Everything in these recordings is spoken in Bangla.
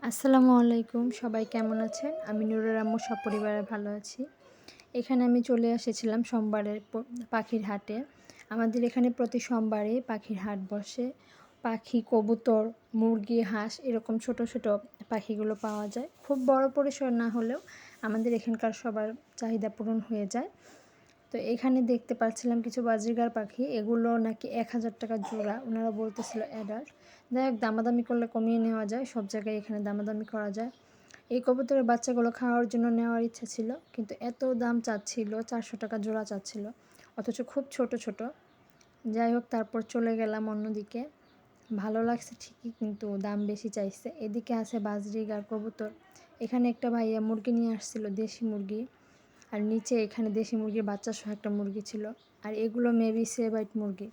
আসসালামু আলাইকুম, সবাই কেমন আছেন? আমি নুরের আম্মু সপরিবারে ভালো আছি। এখানে আমি চলে এসেছিলাম সোমবারের পাখির হাটে। আমাদের এখানে প্রতি সোমবারে পাখির হাট বসে। পাখি, কবুতর, মুরগি, হাঁস এরকম ছোট ছোট পাখিগুলো পাওয়া যায়। খুব বড় পরিসর না হলেও আমাদের এখানকার সবার চাহিদা পূরণ হয়ে যায়। তো এখানে দেখতে পাচ্ছিলাম কিছু বাজরিগার পাখি, এগুলো নাকি ১,০০০ টাকা জোড়া, ওনারা বলতেছিল অ্যাডাল্ট। যাই হোক, দামাদামি করলে কমিয়ে নেওয়া যায়, সব জায়গায় এখানে দামাদামি করা যায়। এই কবুতরের বাচ্চাগুলো খাওয়ার জন্য নেওয়ার ইচ্ছা ছিল, কিন্তু এত দাম চাচ্ছিল, ৪০০ টাকা জোড়া চাচ্ছিল, অথচ খুব ছোট ছোট। যাই হোক, তারপর চলে গেলাম অন্যদিকে। ভালো লাগছে ঠিকই, কিন্তু দাম বেশি চাইছে। এদিকে আছে বাজরিগার কবুতর। এখানে একটা ভাইয়া মুরগি নিয়ে আসছিল, দেশি মুরগি। আর নিচে এখানে দেশি মুরগির বাচ্চা সহ একটা মুরগি ছিল। আর এগুলো মেবি সেবাইট মুরগি।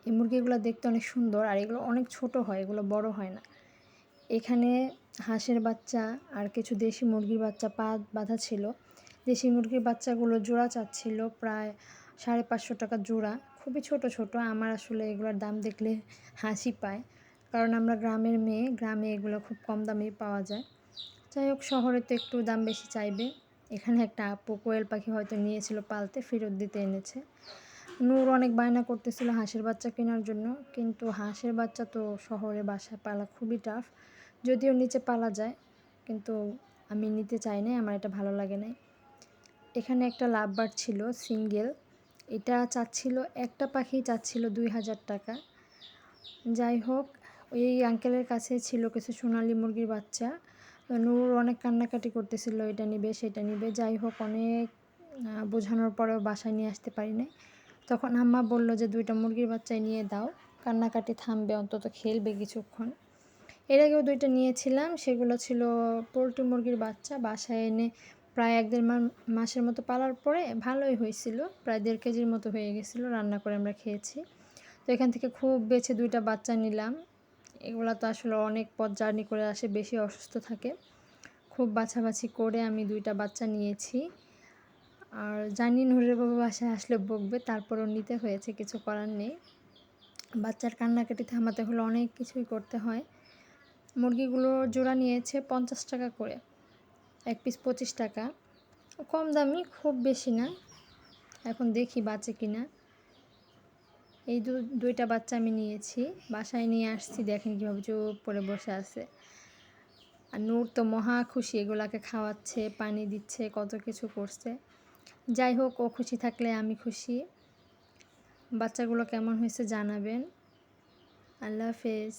এই মুরগিগুলো দেখতে অনেক সুন্দর, আর এগুলো অনেক ছোট হয়, এগুলো বড় হয় না। এখানে হাঁসের বাচ্চা আর কিছু দেশি মুরগির বাচ্চা পা বাঁধা ছিল। দেশি মুরগির বাচ্চাগুলো জোড়া চাচ্ছিল প্রায় ৫৫০ টাকা জোড়া, খুবই ছোট ছোট। আমার আসলে এগুলোর দাম দেখলে হাসি পায়, কারণ আমরা গ্রামের মেয়ে, গ্রামে এগুলো খুব কম দামেই পাওয়া যায়। যাই হোক, শহরে তো একটু দাম বেশি চাইবে। এখানে একটা আপু কোয়েল পাখি হয়তো নিয়েছিল পালতে, ফেরত দিতে এনেছে। নূর অনেক বায়না করতেছিল হাঁসের বাচ্চা কেনার জন্য, কিন্তু হাঁসের বাচ্চা তো শহরে বাসায় পালা খুবই টাফ। যদিও নিচে পালা যায়, কিন্তু আমি নিতে চাই নাই, আমার এটা ভালো লাগে নাই। এখানে একটা লাভবার্ড ছিল সিঙ্গেল, এটা চাচ্ছিল, একটা পাখি চাচ্ছিল ২,০০০ টাকা। যাই হোক, ওই আঙ্কেলের কাছে ছিল কিছু সোনালী মুরগির বাচ্চা। নূর অনেক কান্নাকাটি করতেছিল, এটা নিবে সেটা নিবে। যাই হোক, অনেক বোঝানোর পরেও বাসায় নিয়ে আসতে পারি নাই। তখন আম্মা বলল যে ২টা মুরগির বাচ্চাই নিয়ে দাও, কান্নাকাটি থামবে, অন্তত খেলবে কিছুক্ষণ। এর আগেও ২টা নিয়েছিলাম, সেগুলো ছিল পোলট্রি মুরগির বাচ্চা। বাসায় এনে প্রায় ১-১.৫ মাসের মতো পালার পরে ভালোই হয়েছিল, প্রায় ১.৫ কেজির মতো হয়ে গেছিলো, রান্না করে আমরা খেয়েছি। তো এখান থেকে খুব বেছে ২টা বাচ্চা নিলাম। এগুলা তো আসলে অনেক পথ জার্নি করে আসে, বেশি অসুস্থ থাকে। খুব বাছাবাছি করে আমি ২টা বাচ্চা নিয়েছি। আর জানি নুরের বাবা বাসায় আসলে বকবে, তারপরও নিতে হয়েছে, কিছু করার নেই। বাচ্চার কান্নাকাটি থামাতে হলে অনেক কিছুই করতে হয়। মুরগিগুলো জোড়া নিয়েছে ৫০ টাকা করে, এক পিস ২৫ টাকা, কম দামি, খুব বেশি না। এখন দেখি বাঁচে কিনা। এই ২টা বাচ্চা আমি নিয়েছি, বাসায় নিয়ে আসছি, দেখেন কীভাবে চুপ করে বসে আছে। আর নূর তো মহা খুশি, এগুলাকে খাওয়াচ্ছে, পানি দিচ্ছে, কত কিছু করছে। যাই হোক, ও খুশি থাকলে আমি খুশি। বাচ্চাগুলো কেমন হয়েছে জানাবেন। আল্লাহ হাফেজ।